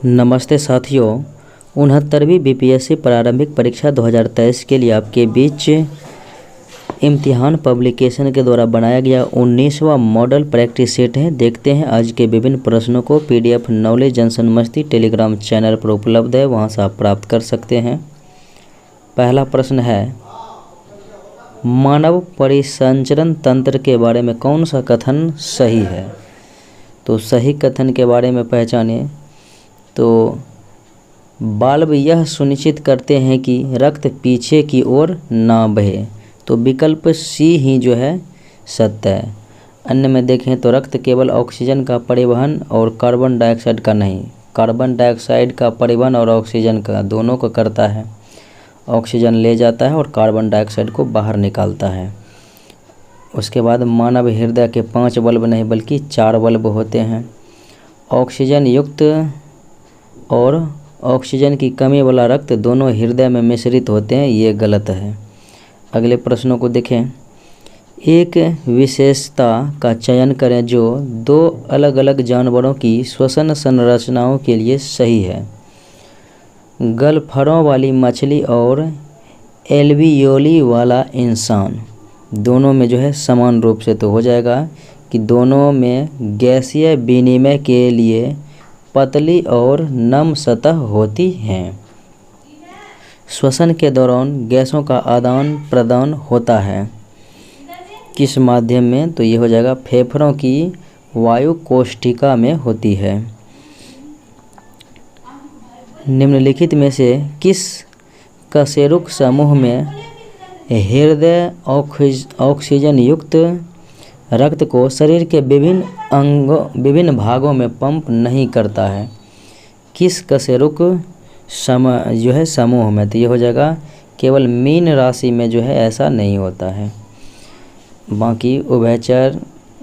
नमस्ते साथियों, 69वीं बीपीएससी प्रारंभिक परीक्षा 2023 के लिए आपके बीच इम्तिहान पब्लिकेशन के द्वारा बनाया गया 19वां मॉडल प्रैक्टिस सेट है। देखते हैं आज के विभिन्न प्रश्नों को। पीडीएफ नॉलेज जंक्शन मस्ती टेलीग्राम चैनल पर उपलब्ध है, वहां से आप प्राप्त कर सकते हैं। पहला प्रश्न है, मानव परिसंचरण तंत्र के बारे में कौन सा कथन सही है? तो सही कथन के बारे में पहचानें तो बाल्ब यह सुनिश्चित करते हैं कि रक्त पीछे की ओर ना बहे, तो विकल्प सी ही जो है सत्य है। अन्य में देखें तो रक्त केवल ऑक्सीजन का परिवहन और कार्बन डाइऑक्साइड का नहीं, कार्बन डाइऑक्साइड का परिवहन और ऑक्सीजन का दोनों का करता है। ऑक्सीजन ले जाता है और कार्बन डाइऑक्साइड को बाहर निकालता है। उसके बाद मानव हृदय के 5 बल्ब नहीं बल्कि 4 बल्ब होते हैं। ऑक्सीजन युक्त और ऑक्सीजन की कमी वाला रक्त दोनों हृदय में मिश्रित होते हैं, ये गलत है। अगले प्रश्नों को देखें। एक विशेषता का चयन करें जो 2 अलग अलग जानवरों की श्वसन संरचनाओं के लिए सही है। गलफड़ों वाली मछली और एल्वियोली वाला इंसान, दोनों में जो है समान रूप से तो हो जाएगा कि दोनों में गैसीय विनिमय के लिए पतली और नम सतह होती हैं। श्वसन के दौरान गैसों का आदान प्रदान होता है किस माध्यम में? तो ये हो जाएगा फेफड़ों की वायु कोष्ठिका में होती है। निम्नलिखित में से किस कशेरुक समूह में हृदय ऑक्सीजन युक्त रक्त को शरीर के विभिन्न भागों में पंप नहीं करता है? किस कशेरुक जो है समूह में? तो ये हो जाएगा केवल मीन राशि में जो है ऐसा नहीं होता है, बाकी उभयचर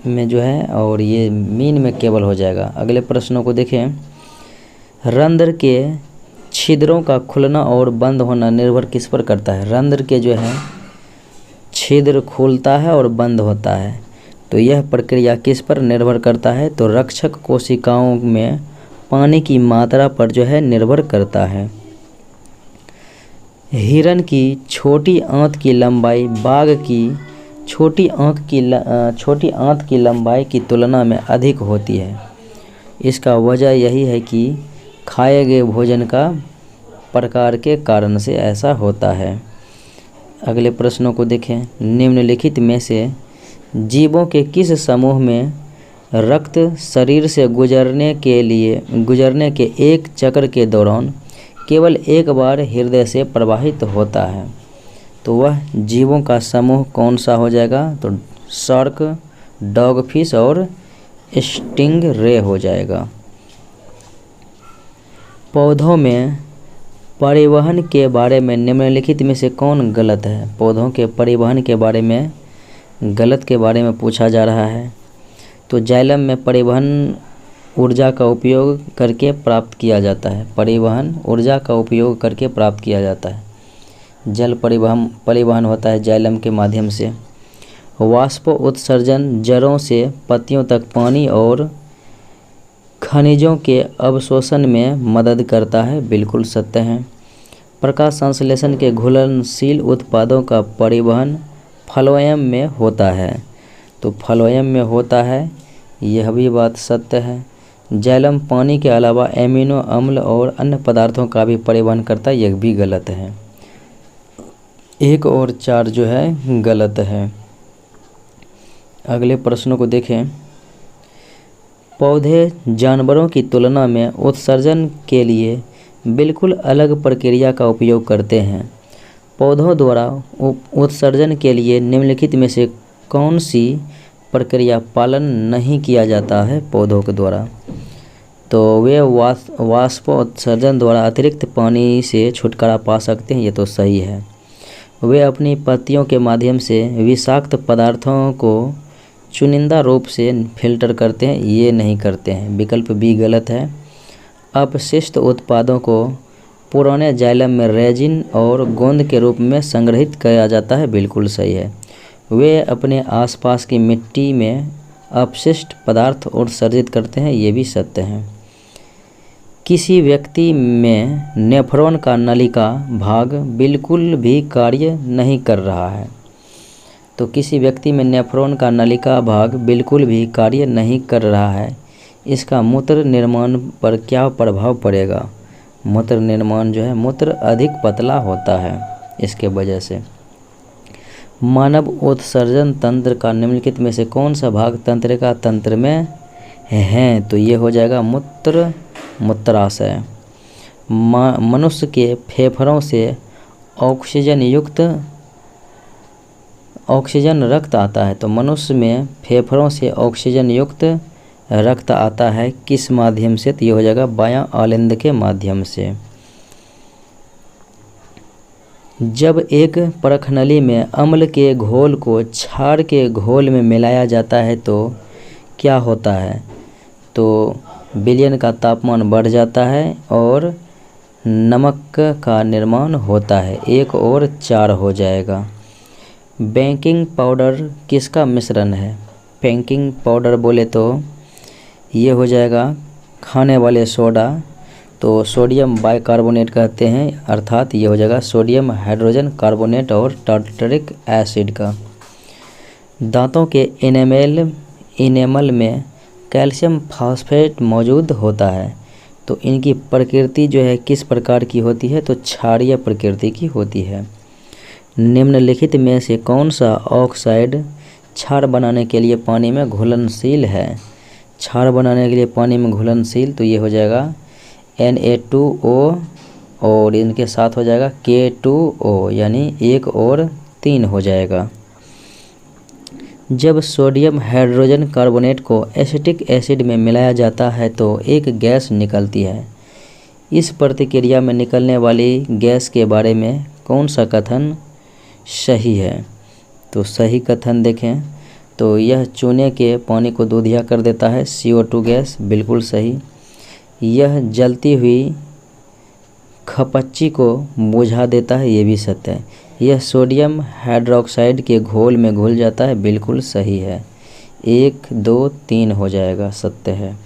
में जो है और ये मीन में केवल हो जाएगा। अगले प्रश्नों को देखें। रंध्र के छिद्रों का खुलना और बंद होना निर्भर किस पर करता है? रंध्र के जो है छिद्र खुलता है और बंद होता है, तो यह प्रक्रिया किस पर निर्भर करता है? तो रक्षक कोशिकाओं में पानी की मात्रा पर जो है निर्भर करता है। हिरन की छोटी आंत की लंबाई बाघ की छोटी आंत की लंबाई की तुलना में अधिक होती है। इसका वजह यही है कि खाए गए भोजन का प्रकार के कारण से ऐसा होता है। अगले प्रश्नों को देखें। निम्नलिखित में से जीवों के किस समूह में रक्त शरीर से गुजरने के एक चक्र के दौरान केवल एक बार हृदय से प्रवाहित होता है? तो वह जीवों का समूह कौन सा हो जाएगा? तो शार्क, डॉगफिश और स्टिंग रे हो जाएगा। पौधों में परिवहन के बारे में निम्नलिखित में से कौन गलत है? पौधों के परिवहन के बारे में गलत के बारे में पूछा जा रहा है। तो जाइलम में परिवहन ऊर्जा का उपयोग करके प्राप्त किया जाता है। परिवहन ऊर्जा का उपयोग करके प्राप्त किया जाता है। जल परिवहन होता है जाइलम के माध्यम से। वाष्प उत्सर्जन जड़ों से पत्तियों तक पानी और खनिजों के अवशोषण में मदद करता है, बिल्कुल सत्य है। प्रकाश संश्लेषण के घुलनशील उत्पादों का परिवहन फ्लोएम में होता है, तो फ्लोएम में होता है, यह भी बात सत्य है। जाइलम पानी के अलावा एमिनो अम्ल और अन्य पदार्थों का भी परिवहन करता है, यह भी गलत है। 1 और 4 जो है गलत है। अगले प्रश्नों को देखें। पौधे जानवरों की तुलना में उत्सर्जन के लिए बिल्कुल अलग प्रक्रिया का उपयोग करते हैं। पौधों द्वारा उत्सर्जन के लिए निम्नलिखित में से कौन सी प्रक्रिया पालन नहीं किया जाता है पौधों के द्वारा? तो वे वाष्प उत्सर्जन द्वारा अतिरिक्त पानी से छुटकारा पा सकते हैं, ये तो सही है। वे अपनी पत्तियों के माध्यम से विषाक्त पदार्थों को चुनिंदा रूप से फिल्टर करते हैं, ये नहीं करते हैं, विकल्प बी गलत है। अपशिष्ट उत्पादों को पुराने जाइलम में रेजिन और गोंद के रूप में संग्रहित किया जाता है, बिल्कुल सही है। वे अपने आसपास की मिट्टी में अपशिष्ट पदार्थ उत्सर्जित करते हैं, ये भी सत्य है। किसी व्यक्ति में नेफ्रॉन का नलिका भाग बिल्कुल भी कार्य नहीं कर रहा है। तो किसी व्यक्ति में नेफ्रॉन का नलिका भाग बिल्कुल भी कार्य नहीं कर रहा है, इसका मूत्र निर्माण पर क्या प्रभाव पड़ेगा? मूत्र निर्माण जो है, मूत्र अधिक पतला होता है इसके वजह से। मानव उत्सर्जन तंत्र का निम्नलिखित में से कौन सा भाग तंत्रिका तंत्र में है? तो ये हो जाएगा मूत्राशय। मनुष्य के फेफड़ों से ऑक्सीजन रक्त आता है। तो मनुष्य में फेफड़ों से ऑक्सीजन युक्त रक्त आता है किस माध्यम से? तो ये हो जाएगा बायां आलिंद के माध्यम से। जब एक परखनली में अम्ल के घोल को क्षार के घोल में मिलाया जाता है तो क्या होता है? तो विलयन का तापमान बढ़ जाता है और नमक का निर्माण होता है, 1 और 4 हो जाएगा। बेकिंग पाउडर किसका मिश्रण है? बेकिंग पाउडर बोले तो ये हो जाएगा खाने वाले सोडा, तो सोडियम बाइकार्बोनेट कहते हैं, अर्थात ये हो जाएगा सोडियम हाइड्रोजन कार्बोनेट और टार्टरिक एसिड का। दांतों के इनेमल में कैल्शियम फास्फेट मौजूद होता है, तो इनकी प्रकृति जो है किस प्रकार की होती है? तो क्षारीय प्रकृति की होती है। निम्नलिखित में से कौन सा ऑक्साइड क्षार बनाने के लिए पानी में घुलनशील है? क्षार बनाने के लिए पानी में घुलनशील, तो ये हो जाएगा Na2O और इनके साथ हो जाएगा K2O, यानी 1 और 3 हो जाएगा। जब सोडियम हाइड्रोजन कार्बोनेट को एसिटिक एसिड में मिलाया जाता है तो एक गैस निकलती है। इस प्रतिक्रिया में निकलने वाली गैस के बारे में कौन सा कथन सही है? तो सही कथन देखें तो यह चूने के पानी को दूधिया कर देता है, CO2 गैस, बिल्कुल सही। यह जलती हुई खपच्ची को बुझा देता है, ये भी सत्य है। यह सोडियम हाइड्रोक्साइड के घोल में घुल जाता है, बिल्कुल सही है। 1, 2, 3 हो जाएगा, सत्य है।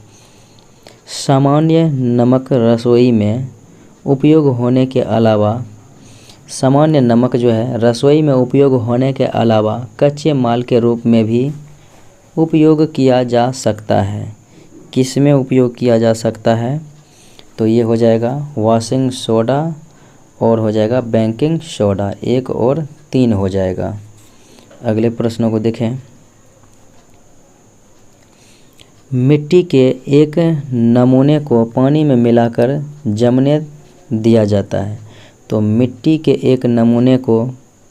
सामान्य नमक रसोई में उपयोग होने के अलावा सामान्य नमक जो है रसोई में उपयोग होने के अलावा कच्चे माल के रूप में भी उपयोग किया जा सकता है। किस में उपयोग किया जा सकता है? तो ये हो जाएगा वॉशिंग सोडा और हो जाएगा बेकिंग सोडा, 1 और 3 हो जाएगा। अगले प्रश्नों को देखें। मिट्टी के एक नमूने को पानी में मिलाकर जमने दिया जाता है। तो मिट्टी के एक नमूने को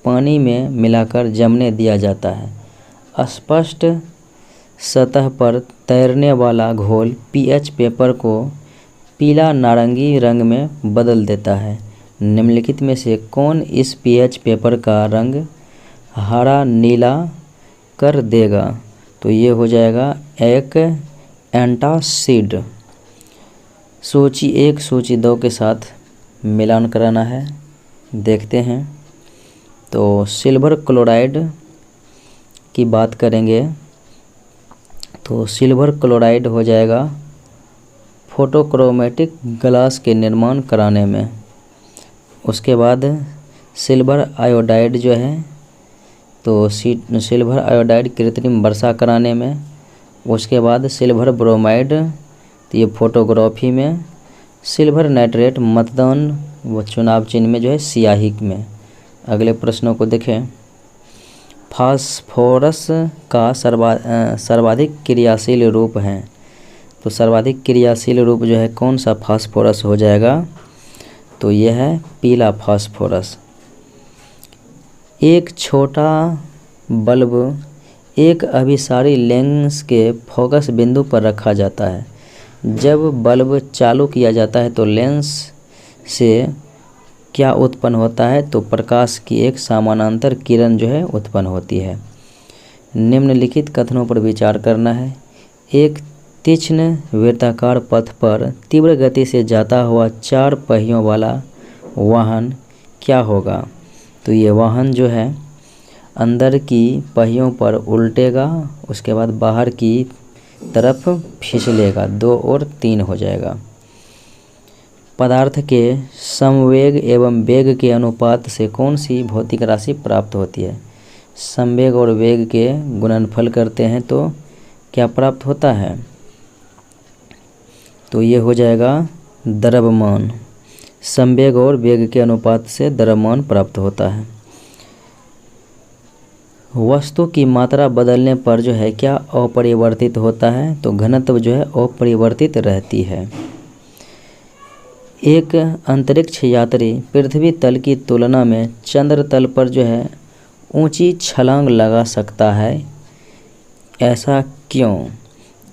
पानी में मिलाकर जमने दिया जाता है। स्पष्ट सतह पर तैरने वाला घोल pH पेपर को पीला नारंगी रंग में बदल देता है। निम्नलिखित में से कौन इस pH पेपर का रंग हरा नीला कर देगा? तो ये हो जाएगा एक एंटासिड। सूची 1 सूची 2 के साथ मिलान कराना है, देखते हैं। तो सिल्वर क्लोराइड की बात करेंगे तो सिल्वर क्लोराइड हो जाएगा फोटोक्रोमेटिक ग्लास के निर्माण कराने में। उसके बाद सिल्वर आयोडाइड जो है तो सिल्वर आयोडाइड कृत्रिम वर्षा कराने में। उसके बाद सिल्वर ब्रोमाइड, तो ये फोटोग्राफी में। सिल्वर नाइट्रेट मतदान व चुनाव चिन्ह में जो है स्याही में। अगले प्रश्नों को देखें। फास्फोरस का सर्वाधिक क्रियाशील रूप है। तो सर्वाधिक क्रियाशील रूप जो है कौन सा फास्फोरस हो जाएगा? तो यह है पीला फास्फोरस। एक छोटा बल्ब एक अभिसारी लेंस के फोकस बिंदु पर रखा जाता है। जब बल्ब चालू किया जाता है तो लेंस से क्या उत्पन्न होता है? तो प्रकाश की एक समानांतर किरण जो है उत्पन्न होती है। निम्नलिखित कथनों पर विचार करना है। एक तीक्ष्ण वृत्ताकार पथ पर तीव्र गति से जाता हुआ 4 पहियों वाला वाहन क्या होगा? तो ये वाहन जो है अंदर की पहियों पर उल्टेगा, उसके बाद बाहर की तरफ फिसलेगा, 2 और 3 हो जाएगा। पदार्थ के समवेग एवं वेग के अनुपात से कौन सी भौतिक राशि प्राप्त होती है? समवेग और वेग के गुणनफल करते हैं तो क्या प्राप्त होता है? तो ये हो जाएगा द्रव्यमान। समवेग और वेग के अनुपात से द्रव्यमान प्राप्त होता है। वस्तु की मात्रा बदलने पर जो है क्या अपरिवर्तित होता है? तो घनत्व जो है अपरिवर्तित रहती है। एक अंतरिक्ष यात्री पृथ्वी तल की तुलना में चंद्र तल पर जो है ऊंची छलांग लगा सकता है, ऐसा क्यों?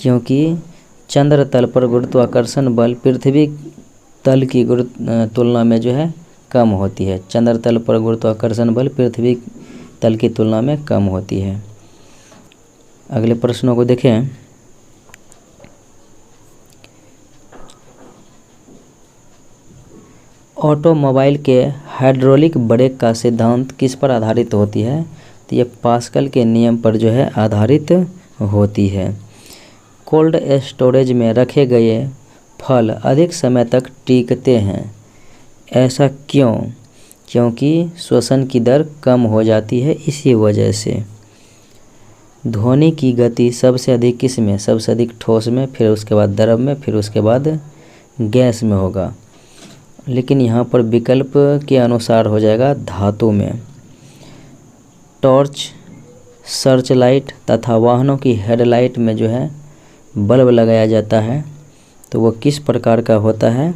क्योंकि चंद्र तल पर गुरुत्वाकर्षण बल पृथ्वी तल की तुलना में जो है कम होती है। चंद्र तल पर गुरुत्वाकर्षण बल पृथ्वी तल की तुलना में कम होती है। अगले प्रश्नों को देखें। ऑटोमोबाइल के हाइड्रोलिक ब्रेक का सिद्धांत किस पर आधारित होती है? तो ये पास्कल के नियम पर जो है आधारित होती है। कोल्ड स्टोरेज में रखे गए फल अधिक समय तक टिकते हैं, ऐसा क्यों? क्योंकि श्वसन की दर कम हो जाती है, इसी वजह से। ध्वनि की गति सबसे अधिक किस में? सबसे अधिक ठोस में, फिर उसके बाद द्रव में, फिर उसके बाद गैस में होगा। लेकिन यहाँ पर विकल्प के अनुसार हो जाएगा धातु में। टॉर्च, सर्च लाइट तथा वाहनों की हेडलाइट में जो है बल्ब लगाया जाता है, तो वो किस प्रकार का होता है?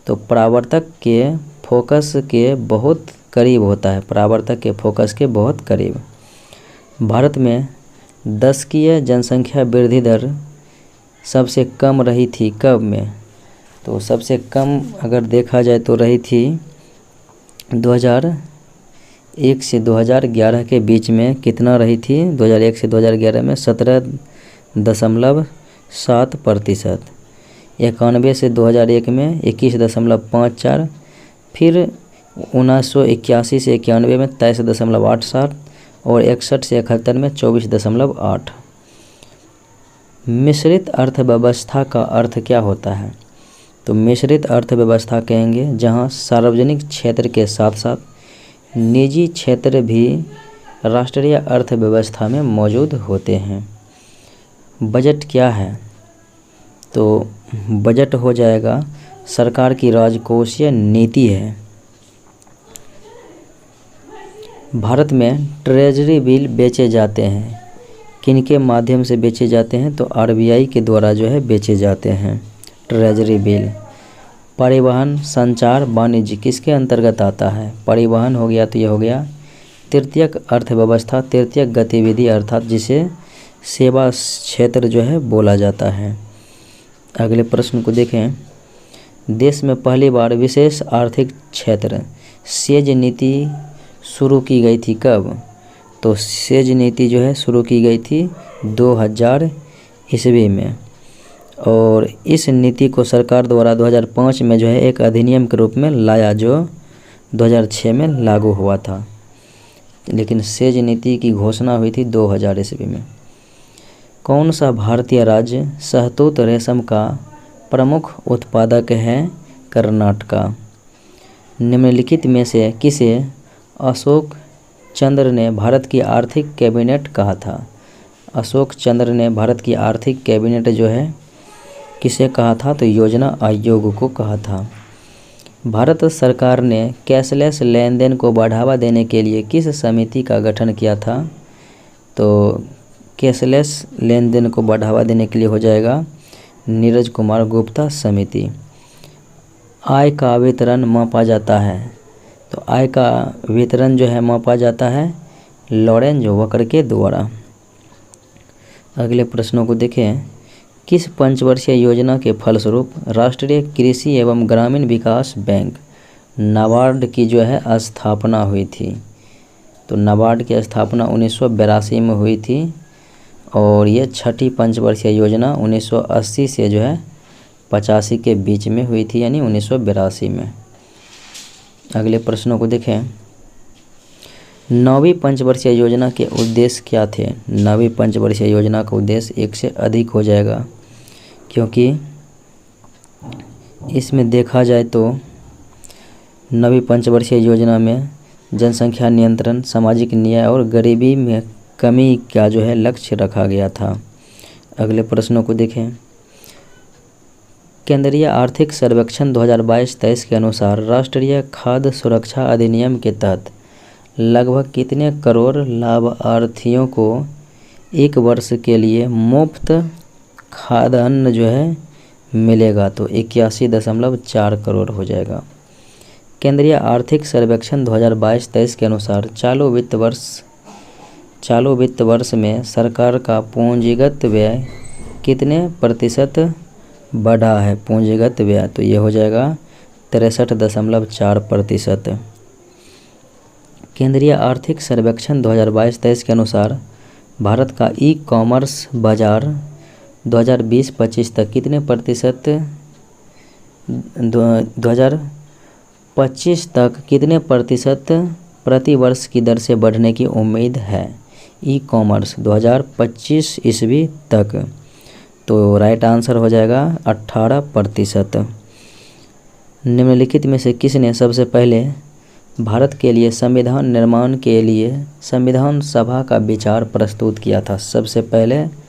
तो परावर्तक के फोकस के बहुत करीब होता है। परावर्तक के फोकस के बहुत करीब। भारत में दशकीय जनसंख्या वृद्धि दर सबसे कम रही थी कब में? तो सबसे कम अगर देखा जाए तो रही थी 2001 से 2011 के बीच में। कितना रही थी? 2001 से 2011 में 17.7%। 91 से 2001 में 21.54, फिर 1981 से 91 में 23.87 और 61 से 71 में 24.8। मिश्रित अर्थव्यवस्था का अर्थ क्या होता है? तो मिश्रित अर्थव्यवस्था कहेंगे जहां सार्वजनिक क्षेत्र के साथ साथ निजी क्षेत्र भी राष्ट्रीय अर्थव्यवस्था में मौजूद होते हैं। बजट क्या है? तो बजट हो जाएगा सरकार की राजकोषीय नीति है। भारत में ट्रेजरी बिल बेचे जाते हैं, किनके माध्यम से बेचे जाते हैं? तो आरबीआई के द्वारा जो है बेचे जाते हैं ट्रेजरी बिल। परिवहन, संचार, वाणिज्य किसके अंतर्गत आता है? परिवहन हो गया तो यह हो गया तृतीयक अर्थव्यवस्था, तृतीयक गतिविधि, अर्थात जिसे सेवा क्षेत्र जो है बोला जाता है। अगले प्रश्न को देखें। देश में पहली बार विशेष आर्थिक क्षेत्र सेज नीति शुरू की गई थी कब? तो सेज नीति जो है शुरू की गई थी 2000 ईस्वी में, और इस नीति को सरकार द्वारा 2005 में जो है एक अधिनियम के रूप में लाया, जो 2006 में लागू हुआ था। लेकिन सेज नीति की घोषणा हुई थी 2000 ईस्वी में। कौन सा भारतीय राज्य शहतूत रेशम का प्रमुख उत्पादक है? कर्नाटका। निम्नलिखित में से किसे अशोक चंद्र ने भारत की आर्थिक कैबिनेट कहा था? अशोक चंद्र ने भारत की आर्थिक कैबिनेट जो है किसे कहा था? तो योजना आयोग को कहा था। भारत सरकार ने कैशलेस लेन देन को बढ़ावा देने के लिए किस समिति का गठन किया था? तो कैशलेस लेन देन को बढ़ावा देने के लिए हो जाएगा नीरज कुमार गुप्ता समिति। आय का वितरण मापा जाता है, तो आय का वितरण जो है मापा जाता है लॉरेंज वक्र के द्वारा। अगले प्रश्नों को देखें। किस पंचवर्षीय योजना के फलस्वरूप राष्ट्रीय कृषि एवं ग्रामीण विकास बैंक नाबार्ड की जो है स्थापना हुई थी? तो नाबार्ड की स्थापना 1982 में हुई थी, और ये छठी पंचवर्षीय योजना 1980 से जो है 85 के बीच में हुई थी, यानी 1982 में। अगले प्रश्नों को देखें। 9वीं पंचवर्षीय योजना के उद्देश्य क्या थे? 9वीं पंचवर्षीय योजना का उद्देश्य एक से अधिक हो जाएगा, क्योंकि इसमें देखा जाए तो नवी पंचवर्षीय योजना में जनसंख्या नियंत्रण, सामाजिक न्याय और गरीबी में कमी का जो है लक्ष्य रखा गया था। अगले प्रश्नों को देखें। केंद्रीय आर्थिक सर्वेक्षण 2022-23 के अनुसार राष्ट्रीय खाद्य सुरक्षा अधिनियम के तहत लगभग कितने करोड़ लाभार्थियों को एक वर्ष के लिए मुफ्त खाद्यान्न जो है मिलेगा? तो 81.4 करोड़ हो जाएगा। केंद्रीय आर्थिक सर्वेक्षण 2022-23 के अनुसार चालू वित्त वर्ष में सरकार का पूंजीगत व्यय कितने प्रतिशत बढ़ा है? पूंजीगत व्यय तो ये हो जाएगा 63.4%। केंद्रीय आर्थिक सर्वेक्षण 2022-23 के अनुसार भारत का ई कॉमर्स बाजार 2020-25 तक कितने प्रतिशत 2025 तक कितने प्रतिशत प्रति वर्ष की दर से बढ़ने की उम्मीद है? ई कॉमर्स 2025 ईस्वी तक, तो राइट आंसर हो जाएगा 18%। निम्नलिखित में से किसने सबसे पहले भारत के लिए संविधान निर्माण के लिए संविधान सभा का विचार प्रस्तुत किया था? सबसे पहले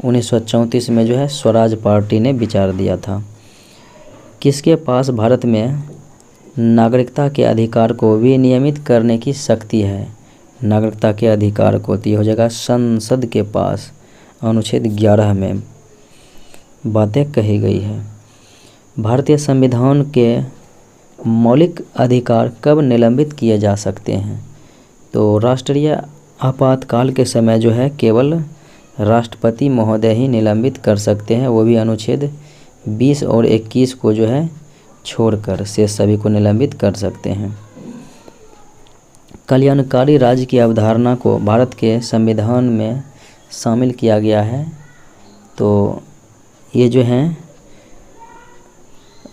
1934 में जो है स्वराज पार्टी ने विचार दिया था। किसके पास भारत में नागरिकता के अधिकार को विनियमित करने की शक्ति है? नागरिकता के अधिकार को तो ये हो जाएगा संसद के पास। अनुच्छेद 11 में बातें कही गई है। भारतीय संविधान के मौलिक अधिकार कब निलंबित किए जा सकते हैं? तो राष्ट्रीय आपातकाल के समय जो है केवल राष्ट्रपति महोदय ही निलंबित कर सकते हैं, वो भी अनुच्छेद 20 और 21 को जो है छोड़कर शेष सभी को निलंबित कर सकते हैं। कल्याणकारी राज्य की अवधारणा को भारत के संविधान में शामिल किया गया है। तो ये जो हैं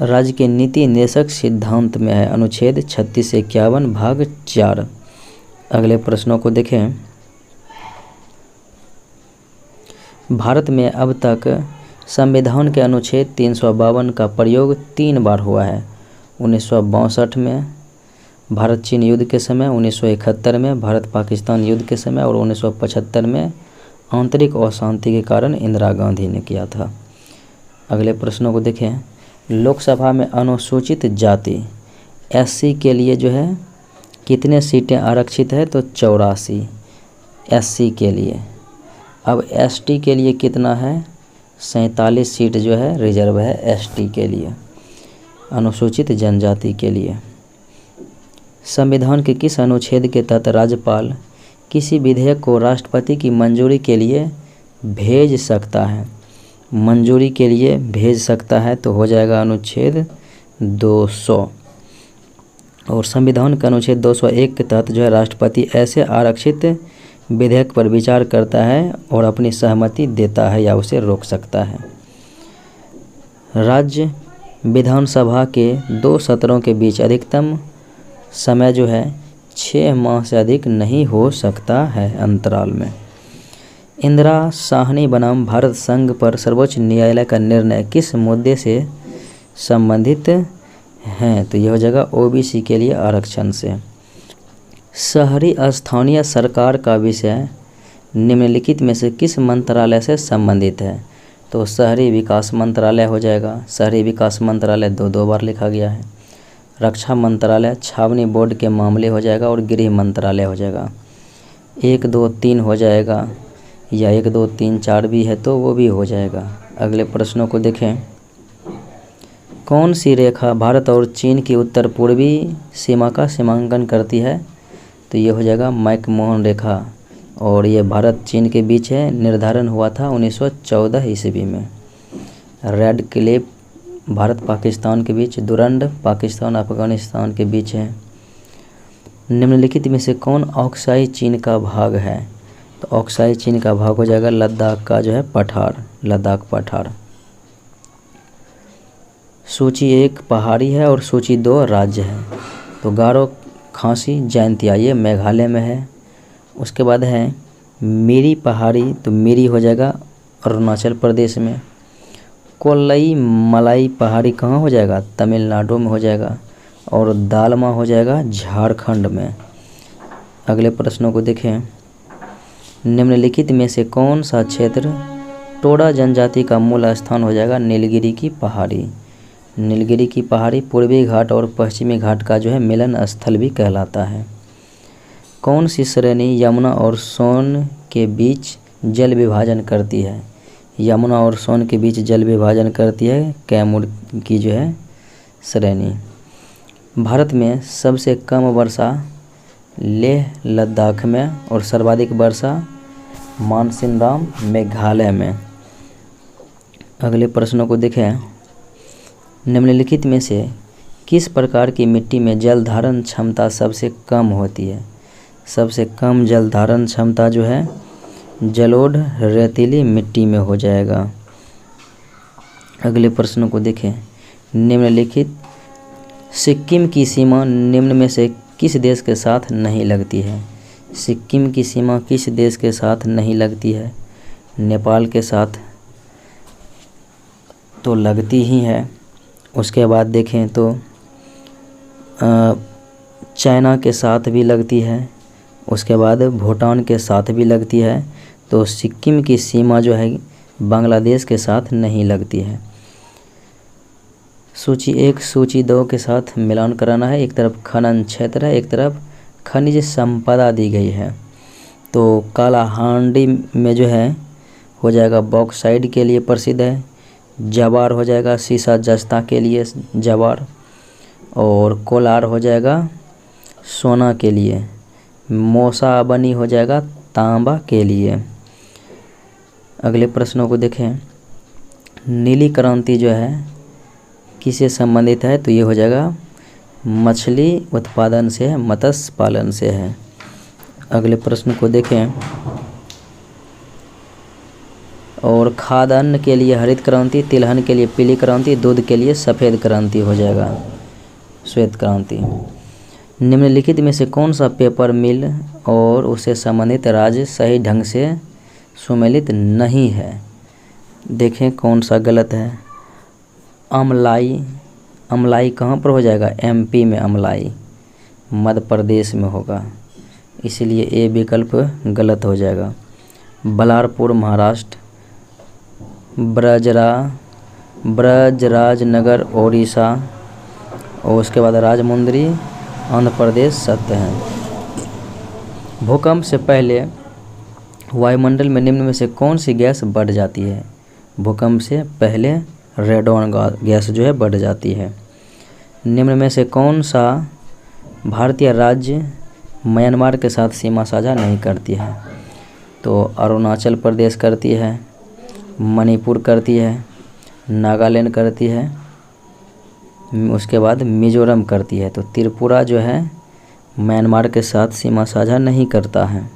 राज्य के नीति निर्देशक सिद्धांत में है, अनुच्छेद 36 से 51 भाग 4। अगले प्रश्नों को देखें। भारत में अब तक संविधान के अनुच्छेद 352 का प्रयोग 3 बार हुआ है। 1962 में भारत चीन युद्ध के समय, 1971 में भारत पाकिस्तान युद्ध के समय और 1975 में आंतरिक अशांति के कारण इंदिरा गांधी ने किया था। अगले प्रश्नों को देखें। लोकसभा में अनुसूचित जाति एससी के लिए जो है कितने सीटें आरक्षित है? तो 84 एससी के लिए। अब एसटी के लिए कितना है? 47 सीट जो है रिजर्व है एसटी के लिए, अनुसूचित जनजाति के लिए। संविधान के किस अनुच्छेद के तहत राज्यपाल किसी विधेयक को राष्ट्रपति की मंजूरी के लिए भेज सकता है? मंजूरी के लिए भेज सकता है तो हो जाएगा अनुच्छेद 200। और संविधान का अनुच्छेद 201 के तहत जो है राष्ट्रपति ऐसे आरक्षित विधेयक पर विचार करता है और अपनी सहमति देता है या उसे रोक सकता है। राज्य विधानसभा के 2 सत्रों के बीच अधिकतम समय जो है 6 माह से अधिक नहीं हो सकता है अंतराल में। इंदिरा साहनी बनाम भारत संघ पर सर्वोच्च न्यायालय का निर्णय किस मुद्दे से संबंधित है? तो यह हो जाएगा ओबीसी के लिए आरक्षण से। शहरी स्थानीय सरकार का विषय निम्नलिखित में से किस मंत्रालय से संबंधित है? तो शहरी विकास मंत्रालय हो जाएगा। शहरी विकास मंत्रालय 2 बार लिखा गया है। रक्षा मंत्रालय, छावनी बोर्ड के मामले हो जाएगा और गृह मंत्रालय हो जाएगा। 1, 2, 3 हो जाएगा या 1, 2, 3, 4 भी है तो वो भी हो जाएगा। अगले प्रश्नों को देखें। कौन सी रेखा भारत और चीन की उत्तर पूर्वी सीमा का सीमांकन करती है? तो ये हो जाएगा मैकमोहन रेखा और ये भारत चीन के बीच है। निर्धारण हुआ था 1914 ईस्वी में। रेड क्लिफ भारत पाकिस्तान के बीच, दुरंड पाकिस्तान अफगानिस्तान के बीच है। निम्नलिखित में से कौन ऑक्साई चीन का भाग है? तो ऑक्साई चीन का भाग हो जाएगा लद्दाख का जो है पठार, लद्दाख पठार। सूची 1 पहाड़ी है और सूची 2 राज्य है। तो गारो खासी जयंतिया ये मेघालय में है। उसके बाद है मिरी पहाड़ी, तो मिरी हो जाएगा अरुणाचल प्रदेश में। कोल्लई मलाई पहाड़ी कहाँ हो जाएगा? तमिलनाडु में हो जाएगा। और दालमा हो जाएगा झारखंड में। अगले प्रश्नों को देखें। निम्नलिखित में से कौन सा क्षेत्र टोडा जनजाति का मूल स्थान हो जाएगा? नीलगिरी की पहाड़ी। नीलगिरी की पहाड़ी पूर्वी घाट और पश्चिमी घाट का जो है मिलन स्थल भी कहलाता है। कौन सी श्रेणी यमुना और सोन के बीच जल विभाजन करती है? यमुना और सोन के बीच जल विभाजन करती है कैमूर की जो है श्रेणी। भारत में सबसे कम वर्षा लेह लद्दाख में और सर्वाधिक वर्षा मानसिनराम मेघालय में। अगले प्रश्नों को देखें। निम्नलिखित में से किस प्रकार की मिट्टी में जल धारण क्षमता सबसे कम होती है? सबसे कम जल धारण क्षमता जो है जलोढ़ रेतीली मिट्टी में हो जाएगा। अगले प्रश्नों को देखें। निम्नलिखित सिक्किम की सीमा निम्न में से किस देश के साथ नहीं लगती है? सिक्किम की सीमा किस देश के साथ नहीं लगती है? नेपाल के साथ तो लगती ही है। उसके बाद देखें तो चाइना के साथ भी लगती है। उसके बाद भूटान के साथ भी लगती है। तो सिक्किम की सीमा जो है बांग्लादेश के साथ नहीं लगती है। सूची 1 सूची 2 के साथ मिलान कराना है। एक तरफ खनन क्षेत्र है, एक तरफ खनिज संपदा दी गई है। तो कालाहांडी में जो है हो जाएगा बॉक्साइट के लिए प्रसिद्ध है। जवार हो जाएगा सीसा जस्ता के लिए जवार। और कोलार हो जाएगा सोना के लिए। मोसा बनी हो जाएगा तांबा के लिए। अगले प्रश्नों को देखें। नीली क्रांति जो है किससे संबंधित है? तो ये हो जाएगा मछली उत्पादन से है, मत्स्य पालन से है। अगले प्रश्न को देखें। और खाद्यान्न के लिए हरित क्रांति, तिलहन के लिए पीली क्रांति, दूध के लिए सफ़ेद क्रांति हो जाएगा श्वेत क्रांति। निम्नलिखित में से कौन सा पेपर मिल और उससे संबंधित राज्य सही ढंग से सुमेलित नहीं है? देखें कौन सा गलत है। अमलाई, अमलाई कहाँ पर हो जाएगा? एमपी में अमलाई, मध्य प्रदेश में होगा, इसलिए ए विकल्प गलत हो जाएगा। बलारपुर महाराष्ट्र, ब्रजराजनगर ओडिशा और उसके बाद राजमुंद्री आंध्र प्रदेश सत्य है। भूकंप से पहले वायुमंडल में निम्न में से कौन सी गैस बढ़ जाती है? भूकंप से पहले रेडॉन गैस जो है बढ़ जाती है। निम्न में से कौन सा भारतीय राज्य म्यांमार के साथ सीमा साझा नहीं करती है? तो अरुणाचल प्रदेश करती है, मणिपुर करती है, नागालैंड करती है, उसके बाद मिजोरम करती है। तो त्रिपुरा जो है म्यांमार के साथ सीमा साझा नहीं करता है।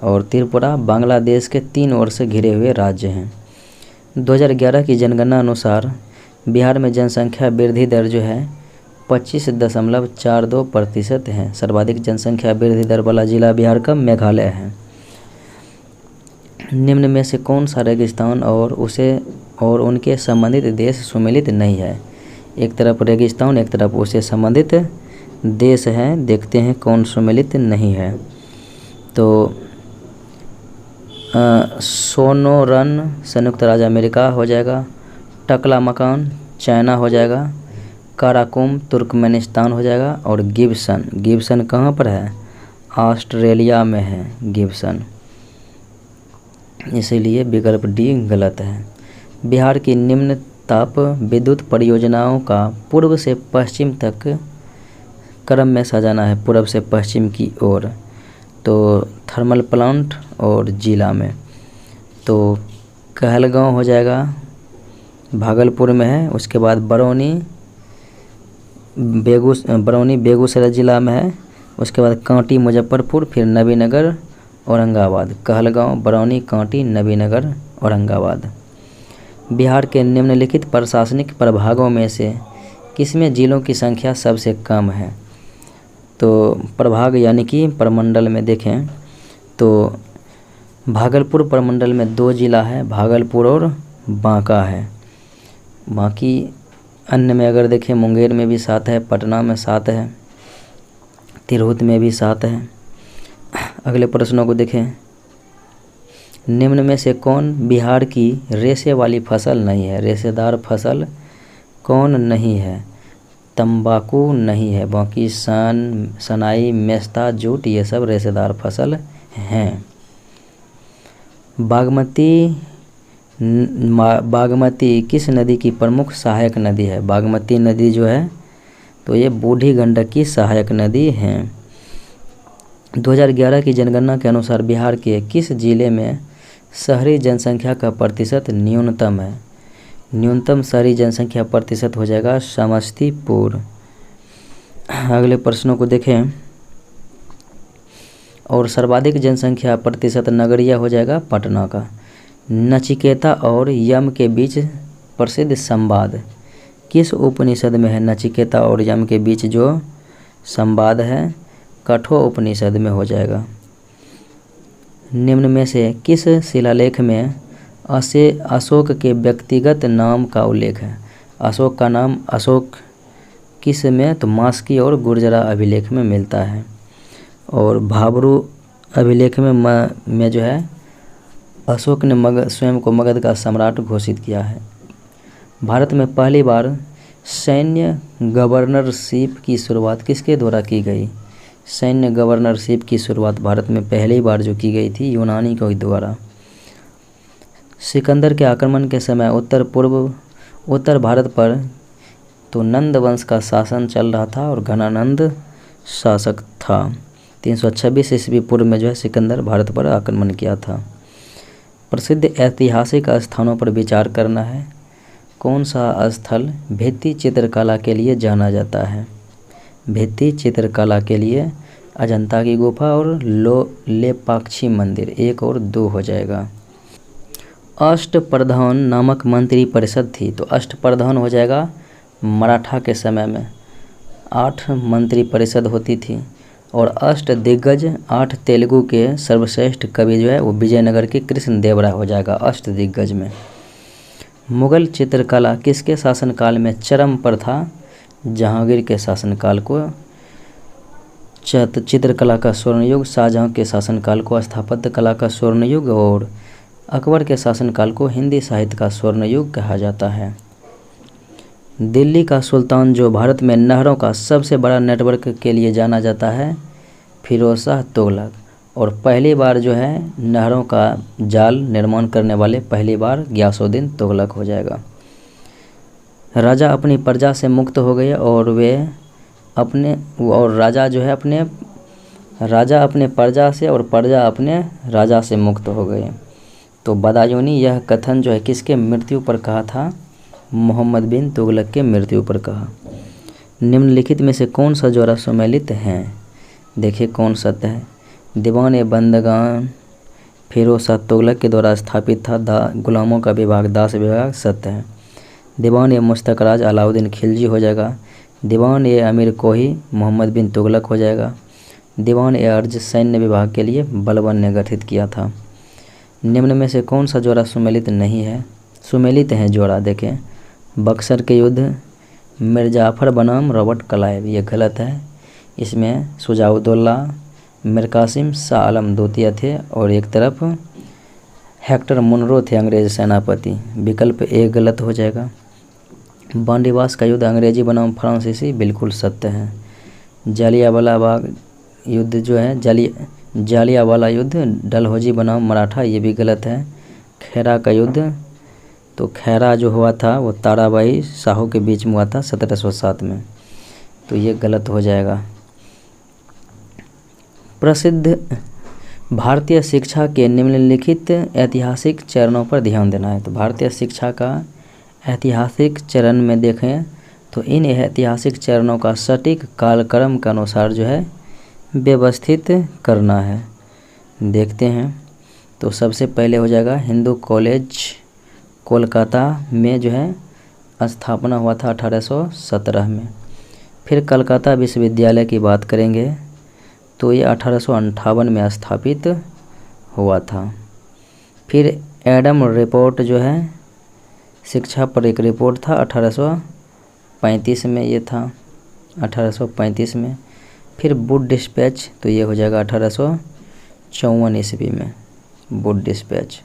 और त्रिपुरा बांग्लादेश के 3 ओर से घिरे हुए राज्य हैं। 2011 की जनगणना अनुसार बिहार में जनसंख्या वृद्धि दर जो है 25.42% है। सर्वाधिक जनसंख्या वृद्धि दर वाला जिला बिहार का मेघालय है। निम्न में से कौन सा रेगिस्तान और उनके संबंधित देश सुमेलित नहीं है? एक तरफ रेगिस्तान, एक तरफ उससे संबंधित देश हैं। देखते हैं कौन सुमेलित नहीं है। तो सोनोरन संयुक्त राज्य अमेरिका हो जाएगा, टकलामकान चाइना हो जाएगा, काराकोम तुर्कमेनिस्तान हो जाएगा और गिब्सन कहाँ पर है? ऑस्ट्रेलिया में है गिब्सन, इसीलिए विकल्प डी गलत है। बिहार की निम्न ताप विद्युत परियोजनाओं का पूर्व से पश्चिम तक क्रम में सजाना है, पूर्व से पश्चिम की ओर। तो थर्मल प्लांट और जिला में तो कहलगांव हो जाएगा, भागलपुर में है। उसके बाद बरौनी बेगूसराय जिला में है। उसके बाद कांटी मुजफ्फरपुर, फिर नबीनगर औरंगाबाद। कहलगांव, बरौनी, कांटी, नबीनगर, औरंगाबाद। बिहार के निम्नलिखित प्रशासनिक प्रभागों में से किसमें जिलों की संख्या सबसे कम है? तो प्रभाग यानी कि प्रमंडल में देखें तो भागलपुर प्रमंडल में 2 जिला है, भागलपुर और बांका है। बाकी अन्य में अगर देखें मुंगेर में भी 7 है, पटना में 7 है, तिरहुत में भी 7 है। अगले प्रश्नों को देखें, निम्न में से कौन बिहार की रेशे वाली फसल नहीं है? रेशेदार फसल कौन नहीं है? तंबाकू नहीं है, बाकी सनाई, मेस्ता, जूट ये सब रेशेदार फसल हैं। बागमती किस नदी की प्रमुख सहायक नदी है? बागमती नदी जो है तो ये बूढ़ी गंडक की सहायक नदी है। 2011 की जनगणना के अनुसार बिहार के किस जिले में शहरी जनसंख्या का प्रतिशत न्यूनतम है? न्यूनतम शहरी जनसंख्या प्रतिशत हो जाएगा समस्तीपुर। अगले प्रश्नों को देखें, और सर्वाधिक जनसंख्या प्रतिशत नगरीय हो जाएगा पटना का। नचिकेता और यम के बीच प्रसिद्ध संवाद किस उपनिषद में है? नचिकेता और यम के बीच जो संवाद है कठोर उपनिषद में हो जाएगा। निम्न में से किस शिलालेख में अशोक के व्यक्तिगत नाम का उल्लेख है? अशोक का नाम अशोक किस में? तो मास्की और गुर्जरा अभिलेख में मिलता है। और भाबरू अभिलेख में जो है अशोक ने स्वयं को मगध का सम्राट घोषित किया है। भारत में पहली बार सैन्य गवर्नरशिप की शुरुआत किसके द्वारा की गई? सैन्य गवर्नरशिप की शुरुआत भारत में पहली बार जो की गई थी यूनानी के द्वारा। सिकंदर के आक्रमण के समय उत्तर भारत पर तो नंद वंश का शासन चल रहा था और घनानंद शासक था। 326 ईस्वी पूर्व में जो है सिकंदर भारत पर आक्रमण किया था। प्रसिद्ध ऐतिहासिक स्थानों पर विचार करना है। कौन सा स्थल भित्ति चित्रकला के लिए जाना जाता है? भित्ति चित्रकला के लिए अजंता की गुफा और लेपाक्षी मंदिर 1 और 2 हो जाएगा। अष्टप्रधान नामक मंत्री परिषद थी, तो अष्टप्रधान हो जाएगा मराठा के समय में 8 मंत्री परिषद होती थी। और अष्ट दिग्गज 8 तेलुगु के सर्वश्रेष्ठ कवि जो है वो विजयनगर के कृष्ण देव राय हो जाएगा अष्ट दिग्गज में। मुगल चित्रकला किसके शासनकाल में चरम पर था? जहांगीर के शासनकाल को चित्रकला का स्वर्ण युग, शाहजहां के शासनकाल को स्थापत्य कला का स्वर्ण युग और अकबर के शासनकाल को हिंदी साहित्य का स्वर्ण युग कहा जाता है। दिल्ली का सुल्तान जो भारत में नहरों का सबसे बड़ा नेटवर्क के लिए जाना जाता है फिरोज शाह तुगलक। और पहली बार जो है नहरों का जाल निर्माण करने वाले पहली बार गियासुद्दीन तुगलक हो जाएगा। राजा अपनी प्रजा से मुक्त हो गए और राजा जो है राजा अपने प्रजा से और प्रजा अपने राजा से मुक्त हो गए। तो बदायूनी यह कथन जो है किसके मृत्यु पर कहा था? मोहम्मद बिन तुगलक के मृत्यु पर कहा। निम्नलिखित में से कौन सा जोड़ा सुमेलित हैं? देखिए कौन सत्य है। दीवान ए बंदगान फिरोज शाह तुगलक के द्वारा स्थापित था। गुलामों का विभाग दास विभाग सत्य है। दीवान ए मुस्तकराज अलाउद्दीन खिलजी हो जाएगा। दीवान ए अमीर कोही मोहम्मद बिन तुगलक हो जाएगा। दीवान ए अर्ज सैन्य विभाग के लिए बलबन ने गठित किया था। निम्न में से कौन सा जोड़ा सुमेलित नहीं है? सुमेलित हैं जोड़ा देखें, बक्सर के युद्ध मिर्जाफर बनाम रॉबर्ट क्लाइव, ये गलत है। इसमें शुजाउद्दौला मीर कासिम शाह आलम द्वितीय थे और एक तरफ हेक्टर मुनरो थे अंग्रेज सेनापति। विकल्प ए गलत हो जाएगा। बांडीवास का युद्ध अंग्रेजी बनाम फ्रांसीसी बिल्कुल सत्य है। जालियांवाला बाग युद्ध जो है जालियांवाला युद्ध डलहौजी बनाम मराठा, ये भी गलत है। खैरा का युद्ध तो खैरा जो हुआ था वो ताराबाई शाहू के बीच में हुआ था 1707 में, तो ये गलत हो जाएगा। प्रसिद्ध भारतीय शिक्षा के निम्नलिखित ऐतिहासिक चरणों पर ध्यान देना है। तो भारतीय शिक्षा का ऐतिहासिक चरण में देखें तो इन ऐतिहासिक चरणों का सटीक कालक्रम के अनुसार जो है व्यवस्थित करना है। देखते हैं तो सबसे पहले हो जाएगा हिंदू कॉलेज कोलकाता में जो है स्थापना हुआ था 1817 में। फिर कलकत्ता विश्वविद्यालय की बात करेंगे तो ये 1858 में स्थापित हुआ था। फिर एडम रिपोर्ट जो है शिक्षा पर एक रिपोर्ट था 1835 में, ये था 1835 में। फिर वुड डिस्पैच, तो ये हो जाएगा 1854 ईस्वी में वुड डिस्पैच।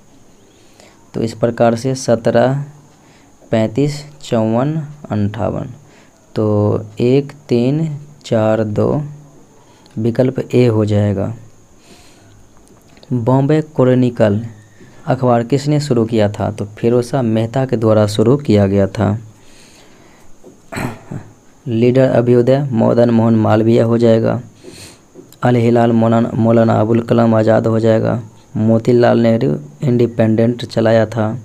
तो इस प्रकार से 17, 35, 54, 58, तो 1, 3, 4, 2 विकल्प ए हो जाएगा। बॉम्बे क्रॉनिकल अखबार किसने शुरू किया था? तो फिरोज शाह मेहता के द्वारा शुरू किया गया था। लीडर अभ्युदय मदन मोहन मालवीय हो जाएगा। अल हिलाल मौलाना अबुल कलाम आज़ाद हो जाएगा। मोतीलाल नेहरू इंडिपेंडेंट चलाया था।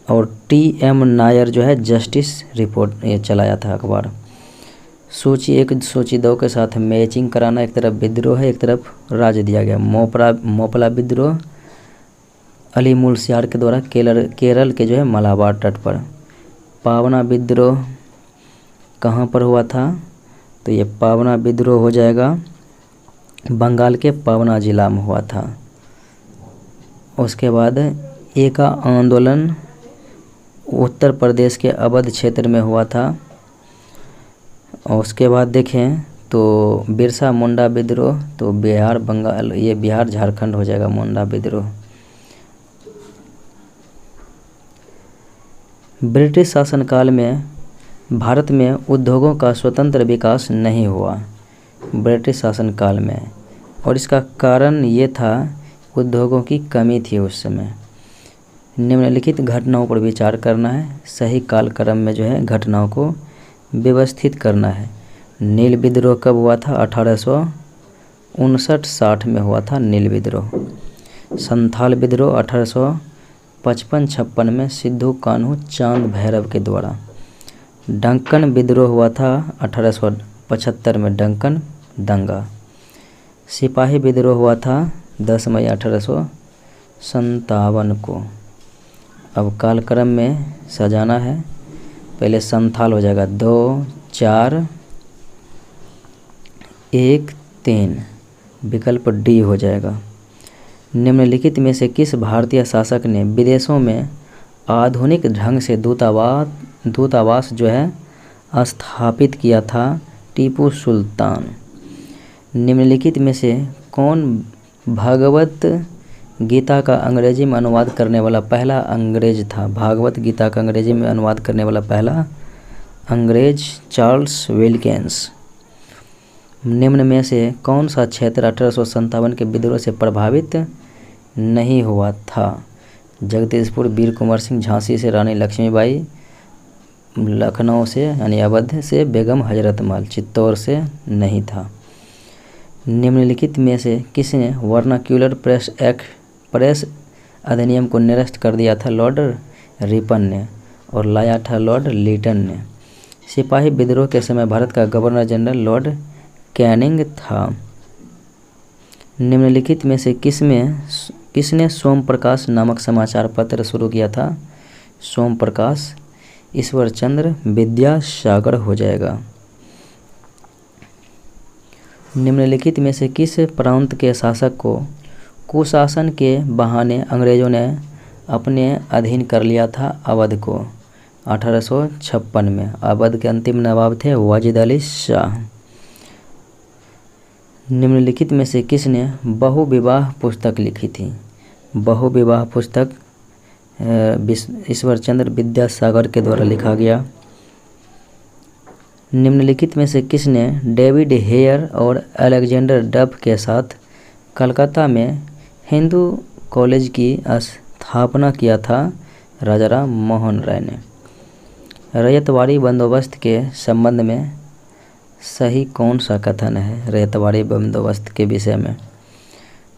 और टी.एम. नायर जो है जस्टिस रिपोर्ट ये चलाया था अखबार। सूची 1 सूची 2 के साथ मैचिंग कराना, एक तरफ विद्रोह है, एक तरफ राज्य दिया गया। मोपला विद्रोह अली मुलसियार के द्वारा केरल के जो है मलाबार तट पर। पावना विद्रोह कहाँ पर हुआ था? तो ये पावना विद्रोह हो जाएगा बंगाल के पावना जिला में हुआ था। उसके बाद एका आंदोलन उत्तर प्रदेश के अवध क्षेत्र में हुआ था। और उसके बाद देखें तो बिरसा मुंडा विद्रोह, तो बिहार बंगाल, ये बिहार झारखंड हो जाएगा मुंडा विद्रोह। ब्रिटिश शासनकाल में भारत में उद्योगों का स्वतंत्र विकास नहीं हुआ ब्रिटिश शासनकाल में, और इसका कारण ये था उद्योगों की कमी थी उस समय। निम्नलिखित घटनाओं पर विचार करना है, सही कालक्रम में जो है घटनाओं को व्यवस्थित करना है। नील विद्रोह कब हुआ था? 1859-60 में हुआ था नील विद्रोह। संथाल विद्रोह 1855-56 में सिद्धू कान्हू चांद भैरव के द्वारा। डंकन विद्रोह हुआ था 1875 में, डंकन दंगा। सिपाही विद्रोह हुआ था 10 मई 1857 को। अब कालक्रम में सजाना है, पहले संथाल हो जाएगा 2, 4, 1, 3, विकल्प डी हो जाएगा। निम्नलिखित में से किस भारतीय शासक ने विदेशों में आधुनिक ढंग से दूतावास जो है स्थापित किया था? टीपू सुल्तान। निम्नलिखित में से कौन भगवत गीता का अंग्रेजी में अनुवाद करने वाला पहला अंग्रेज था? भागवत गीता का अंग्रेजी में अनुवाद करने वाला पहला अंग्रेज चार्ल्स विल्किंस। निम्न में से कौन सा क्षेत्र 1857 के विद्रोह से प्रभावित नहीं हुआ था? जगदीशपुर वीर कुंवर सिंह, झांसी से रानी लक्ष्मीबाई, लखनऊ से यानी अवध से बेगम हजरत महल, चित्तौड़ से नहीं था। निम्नलिखित में से किसने वर्नाक्यूलर प्रेस अधिनियम को निरस्त कर दिया था? लॉर्ड रिपन ने, और लाया था लॉर्ड लिटन ने। सिपाही विद्रोह के समय भारत का गवर्नर जनरल लॉर्ड कैनिंग था। निम्नलिखित में से किसने सोम प्रकाश नामक समाचार पत्र शुरू किया था? सोम प्रकाश ईश्वर चंद्र विद्यासागर हो जाएगा। निम्नलिखित में से किस प्रांत के शासक को कुशासन के बहाने अंग्रेजों ने अपने अधीन कर लिया था? अवध को 1856 में। अवध के अंतिम नवाब थे वाजिद अली शाह। निम्नलिखित में से किसने बहुविवाह पुस्तक लिखी थी? बहुविवाह पुस्तक ईश्वर चंद्र विद्यासागर के द्वारा लिखा गया। निम्नलिखित में से किसने डेविड हेयर और अलेक्जेंडर डफ के साथ कलकत्ता में हिंदू कॉलेज की स्थापना किया था? राजाराम मोहन राय ने। रैयतवाड़ी बंदोबस्त के संबंध में सही कौन सा कथन है रैयतवाड़ी बंदोबस्त के विषय में?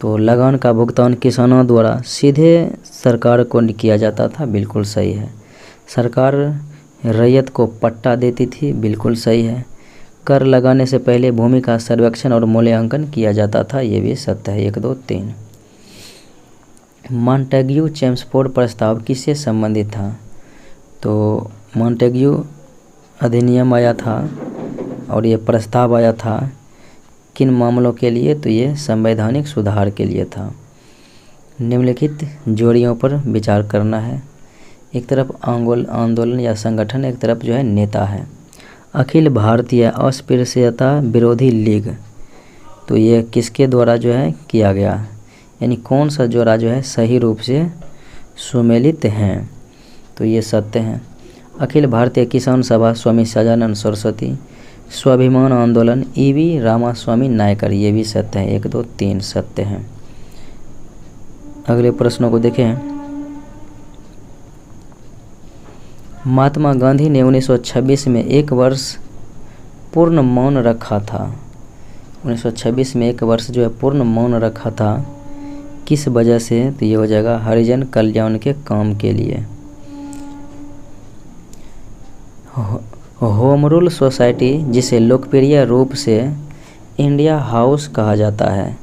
तो लगान का भुगतान किसानों द्वारा सीधे सरकार को किया जाता था, बिल्कुल सही है। सरकार रैयत को पट्टा देती थी, बिल्कुल सही है। कर लगाने से पहले भूमि का सर्वेक्षण और मूल्यांकन किया जाता था, ये भी सत्य है। 1, 2, 3। मॉन्टेग्यू चेम्सफोर्ड प्रस्ताव किससे संबंधित था? तो मॉन्टेग्यू अधिनियम आया था और ये प्रस्ताव आया था किन मामलों के लिए? तो ये संवैधानिक सुधार के लिए था। निम्नलिखित जोड़ियों पर विचार करना है। एक तरफ आंदोलन या संगठन, एक तरफ जो है नेता है। अखिल भारतीय अस्पृश्यता विरोधी लीग, तो ये किसके द्वारा जो है किया गया, यानी कौन सा जोड़ा जो है सही रूप से सुमेलित हैं, तो ये सत्य हैं। अखिल भारतीय किसान सभा स्वामी सजानंद सरस्वती, स्वाभिमान आंदोलन EV रामास्वामी नायकर, ये भी सत्य है। 1 2 3 सत्य हैं। अगले प्रश्नों को देखें। महात्मा गांधी ने 1926 में 1 वर्ष पूर्ण मौन रखा था। 1926 में 1 वर्ष जो है पूर्ण मौन रखा था, किस वजह से, तो ये हो जाएगा हरिजन कल्याण के काम के लिए। होम रूल सोसाइटी, जिसे लोकप्रिय रूप से इंडिया हाउस कहा जाता है,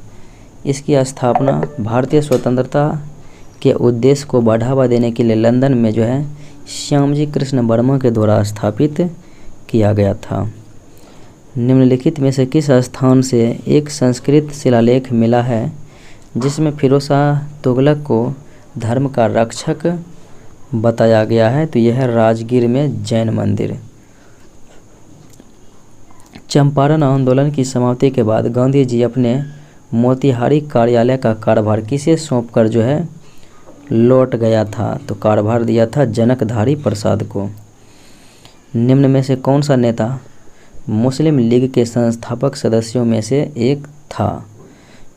इसकी स्थापना भारतीय स्वतंत्रता के उद्देश्य को बढ़ावा देने के लिए लंदन में जो है श्यामजी कृष्ण वर्मा के द्वारा स्थापित किया गया था। निम्नलिखित में से किस स्थान से एक संस्कृत शिलालेख मिला है जिसमें फिरोज शाह तुगलक को धर्म का रक्षक बताया गया है, तो यह है राजगीर में जैन मंदिर। चंपारण आंदोलन की समाप्ति के बाद गांधी जी अपने मोतिहारी कार्यालय का कार्यभार किसे सौंपकर जो है लौट गया था, तो कार्यभार दिया था जनकधारी प्रसाद को। निम्न में से कौन सा नेता मुस्लिम लीग के संस्थापक सदस्यों में से एक था।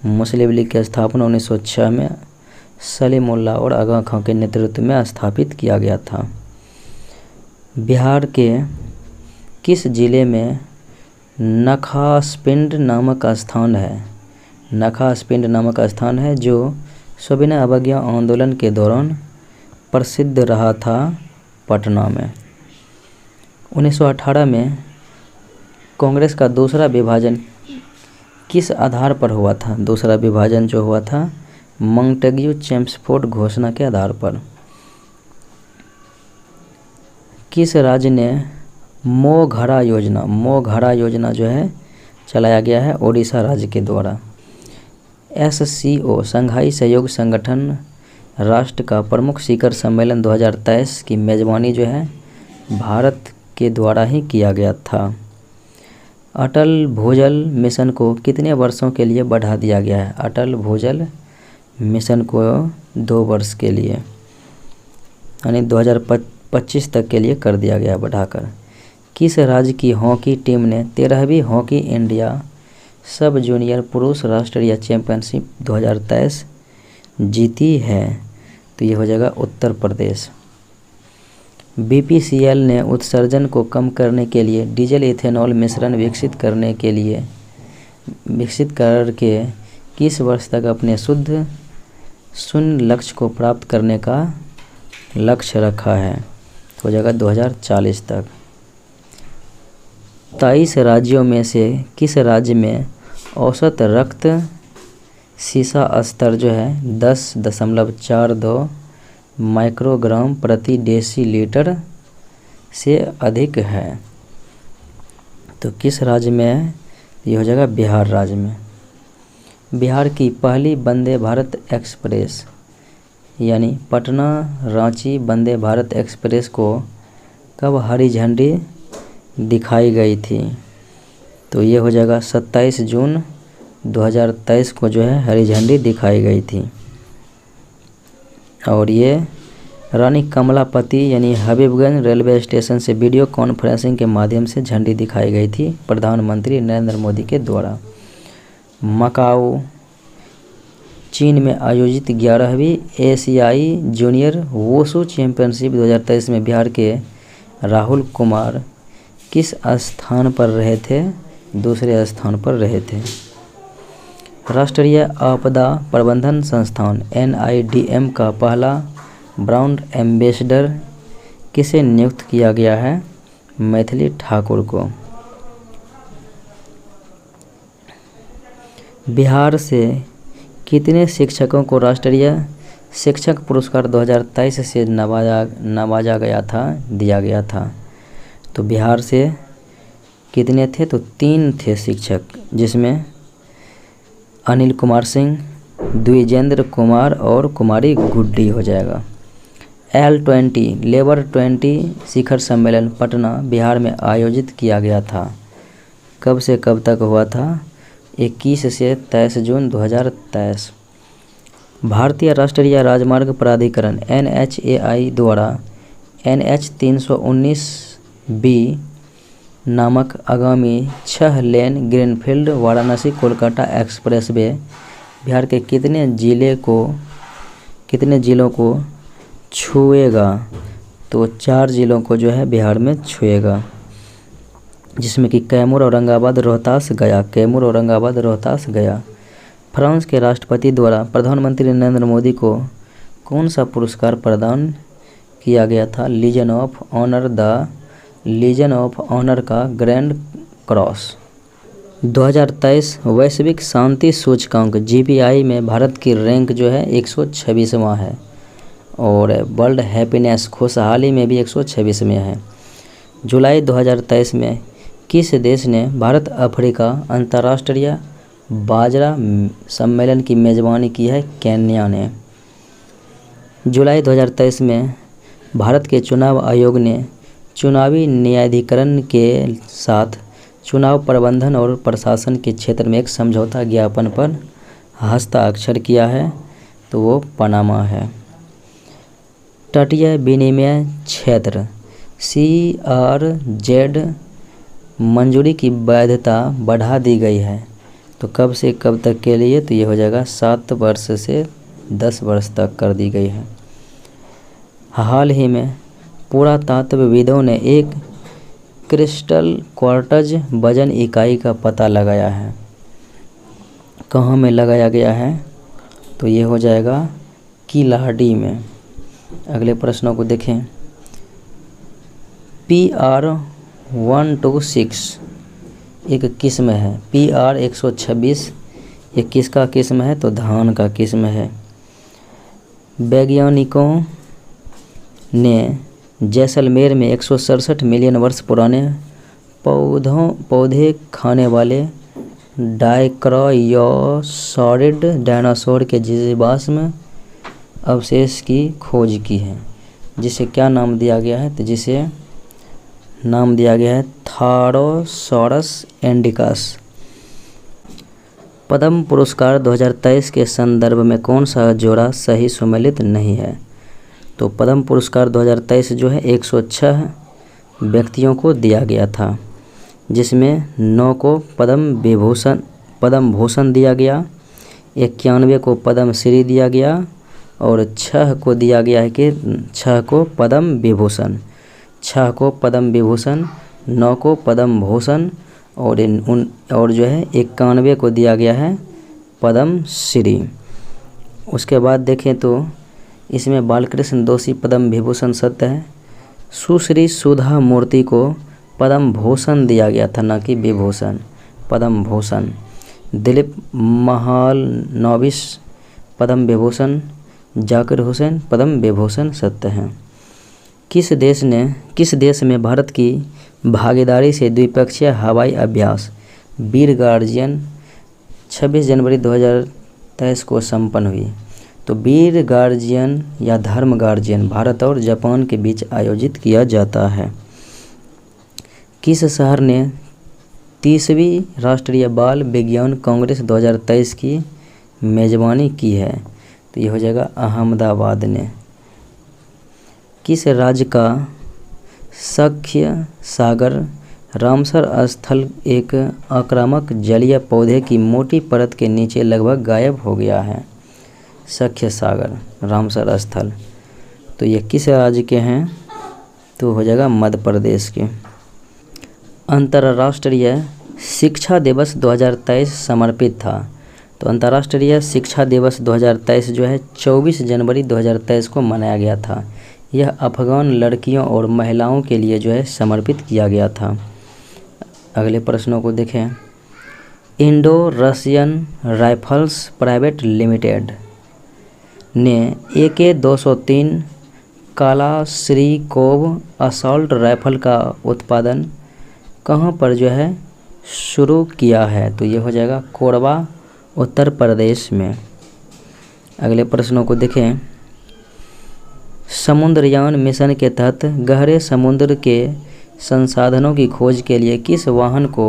मुस्लिम लीग की स्थापना 1906 में सलीमुल्लाह और आगा खां के नेतृत्व में स्थापित किया गया था। बिहार के किस जिले में नखासपिंड नामक स्थान है। नखासपिंड नामक स्थान है जो सविनय अवज्ञा आंदोलन के दौरान प्रसिद्ध रहा था, पटना में। 1918 में कांग्रेस का दूसरा विभाजन किस आधार पर हुआ था। दूसरा विभाजन जो हुआ था मॉन्टेग्यू चेम्सफोर्ड घोषणा के आधार पर। किस राज्य ने मोघरा योजना जो है चलाया गया है, ओडिशा राज्य के द्वारा। SCO संघाई सहयोग संगठन राष्ट्र का प्रमुख शिखर सम्मेलन 2023 की मेजबानी जो है भारत के द्वारा ही किया गया था। अटल भूजल मिशन को कितने वर्षों के लिए बढ़ा दिया गया है। अटल भूजल मिशन को 2 वर्ष के लिए, यानी 2025 तक के लिए कर दिया गया बढ़ाकर। किस राज्य की हॉकी टीम ने 13वीं हॉकी इंडिया सब जूनियर पुरुष राष्ट्रीय चैंपियनशिप 2023 जीती है, तो ये हो जाएगा उत्तर प्रदेश। BPCL ने उत्सर्जन को कम करने के लिए डीजल इथेनॉल मिश्रण विकसित करके किस वर्ष तक अपने शुद्ध शून्य लक्ष्य को प्राप्त करने का लक्ष्य रखा है, तो हो जाएगा 2040 तक। 23 राज्यों में से किस राज्य में औसत रक्त सीसा स्तर जो है 10.42 माइक्रोग्राम प्रति डेसीलीटर से अधिक है, तो किस राज्य में है, ये हो जाएगा बिहार राज्य में। बिहार की पहली वंदे भारत एक्सप्रेस यानी पटना रांची वंदे भारत एक्सप्रेस को कब हरी झंडी दिखाई गई थी, तो ये हो जाएगा 27 जून 2023 को जो है हरी झंडी दिखाई गई थी। और ये रानी कमलापति यानी हबीबगंज रेलवे स्टेशन से वीडियो कॉन्फ्रेंसिंग के माध्यम से झंडी दिखाई गई थी प्रधानमंत्री नरेंद्र मोदी के द्वारा। मकाओ चीन में आयोजित 11वीं एशियाई जूनियर वुशु चैंपियनशिप 2023 में बिहार के राहुल कुमार किस स्थान पर रहे थे, दूसरे स्थान पर रहे थे। राष्ट्रीय आपदा प्रबंधन संस्थान NIDM का पहला ब्रांड एम्बेसडर किसे नियुक्त किया गया है, मैथिली ठाकुर को। बिहार से कितने शिक्षकों को राष्ट्रीय शिक्षक पुरस्कार 2023 से नवाजा गया था, दिया गया था, तो बिहार से कितने थे, तो 3 थे शिक्षक, जिसमें अनिल कुमार सिंह, द्विजेंद्र कुमार और कुमारी गुड्डी हो जाएगा। L20 लेबर 20 शिखर सम्मेलन पटना बिहार में आयोजित किया गया था। कब से कब तक हुआ था? 21 से 23 जून 2023। भारतीय राष्ट्रीय राजमार्ग प्राधिकरण NHAI द्वारा NH 319B नामक आगामी 6 lane greenfield Varanasi Kolkata expressway Bihar के कितने जिलों को छुएगा? तो 4 जिलों को जो है बिहार में छुएगा, जिसमें कि कैमूर, औरंगाबाद, रोहतास, गया। फ्रांस के राष्ट्रपति द्वारा प्रधानमंत्री नरेंद्र मोदी को कौन सा पुरस्कार प्रदान किया गया था? लीजन ऑफ ऑनर का ग्रैंड क्रॉस। 2023 वैश्विक शांति सूचकांक GPI में भारत की रैंक जो है 126वां है और वर्ल्ड हैप्पीनेस खुशहाली में भी 126 में है। जुलाई 2023 में किस देश ने भारत अफ्रीका अंतर्राष्ट्रीय बाजरा सम्मेलन की मेज़बानी की है? केन्या ने। जुलाई 2023 में भारत के चुनाव आयोग ने चुनावी न्यायाधिकरण के साथ चुनाव प्रबंधन और प्रशासन के क्षेत्र में एक समझौता ज्ञापन पर हस्ताक्षर किया है, तो वो पनामा है। तटीय विनिमय क्षेत्र CRZ मंजूरी की वैधता बढ़ा दी गई है, तो कब से कब तक के लिए? तो ये हो जाएगा 7 वर्ष से 10 वर्ष तक कर दी गई है। हाल ही में पुरातत्वविदों ने एक क्रिस्टल क्वार्ट्ज वजन इकाई का पता लगाया है। कहाँ में लगाया गया है? तो ये हो जाएगा किलाड़ी में। अगले प्रश्नों को देखें। PR126 एक किस्म है। PR 126 ये किसका किस्म है? तो धान का किस्म है। वैज्ञानिकों ने जैसलमेर में 167 मिलियन वर्ष पुराने पौधे खाने वाले डायक्रायोसॉरिड डायनासोर के जीवाश्म अवशेष की खोज की है, जिसे क्या नाम दिया गया है? तो जिसे नाम दिया गया है थारोसॉरस इंडिकस। पद्म पुरस्कार 2023 के संदर्भ में कौन सा जोड़ा सही सुमेलित नहीं है? तो पद्म पुरस्कार 2023 जो है 106 व्यक्तियों को दिया गया था, जिसमें 9 को पद्म भूषण दिया गया, 91 को पद्म श्री दिया गया और 6 को दिया गया है कि 6 को पद्म विभूषण, 9 को पद्म भूषण और जो है 91 को दिया गया है पद्म श्री। उसके बाद देखें तो इसमें बालकृष्ण दोषी पद्म विभूषण सत्य है। सुश्री सुधा मूर्ति को पद्म भूषण दिया गया था, न कि विभूषण, पद्म भूषण। दिलीप महालनोबिस पद्म विभूषण, जाकिर हुसैन पद्म विभूषण सत्य हैं। किस देश में भारत की भागीदारी से द्विपक्षीय हवाई अभ्यास वीर गार्जियन 26 जनवरी 2023 को संपन्न हुई? तो वीर गार्जियन या धर्म गार्जियन भारत और जापान के बीच आयोजित किया जाता है। किस शहर ने 30वीं राष्ट्रीय बाल विज्ञान कांग्रेस 2023 की मेज़बानी की है? तो ये हो जाएगा अहमदाबाद ने। किस राज्य का सख्य सागर रामसर स्थल एक आक्रामक जलीय पौधे की मोटी परत के नीचे लगभग गायब हो गया है? सख्य सागर रामसर स्थल, तो ये किस राज्य के हैं? तो हो जाएगा मध्य प्रदेश के। अंतर्राष्ट्रीय शिक्षा दिवस 2023 समर्पित था, तो अंतर्राष्ट्रीय शिक्षा दिवस 2023 जो है 24 जनवरी 2023 को मनाया गया था। यह अफगान लड़कियों और महिलाओं के लिए जो है समर्पित किया गया था। अगले प्रश्नों को देखें। Indo Russian rifles private limited ने AK-203 कालाश्निकोव असॉल्ट राइफल का उत्पादन कहाँ पर जो है शुरू किया है? तो ये हो जाएगा कोरबा उत्तर प्रदेश में। अगले प्रश्नों को देखें। समुद्रयान मिशन के तहत गहरे समुद्र के संसाधनों की खोज के लिए किस वाहन को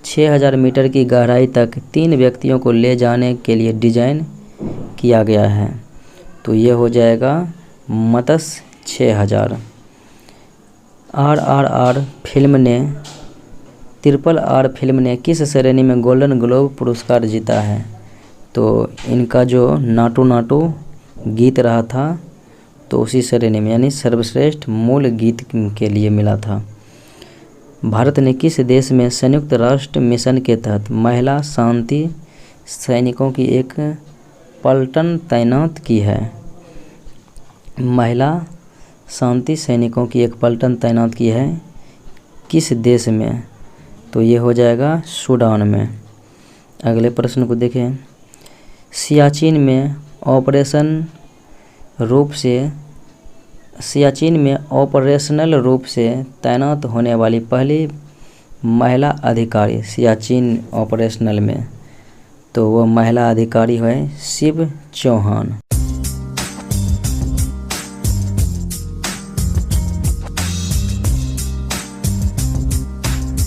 6000 मीटर की गहराई तक 3 व्यक्तियों को ले जाने के लिए डिजाइन किया गया है? तो ये हो जाएगा मत्स्य 6000। RRR फिल्म ने RRR फिल्म ने किस श्रेणी में गोल्डन ग्लोब पुरस्कार जीता है? तो इनका जो नाटू नाटू गीत रहा था तो उसी श्रेणी में यानी सर्वश्रेष्ठ मूल गीत के लिए मिला था। भारत ने किस देश में संयुक्त राष्ट्र मिशन के तहत महिला शांति सैनिकों की एक पलटन तैनात की है? महिला शांति सैनिकों की एक पलटन तैनात की है किस देश में? तो ये हो जाएगा सूडान में। अगले प्रश्न को देखें। सियाचिन में ऑपरेशनल रूप से तैनात होने वाली पहली महिला अधिकारी सियाचिन ऑपरेशनल में, तो वो महिला अधिकारी है शिव चौहान।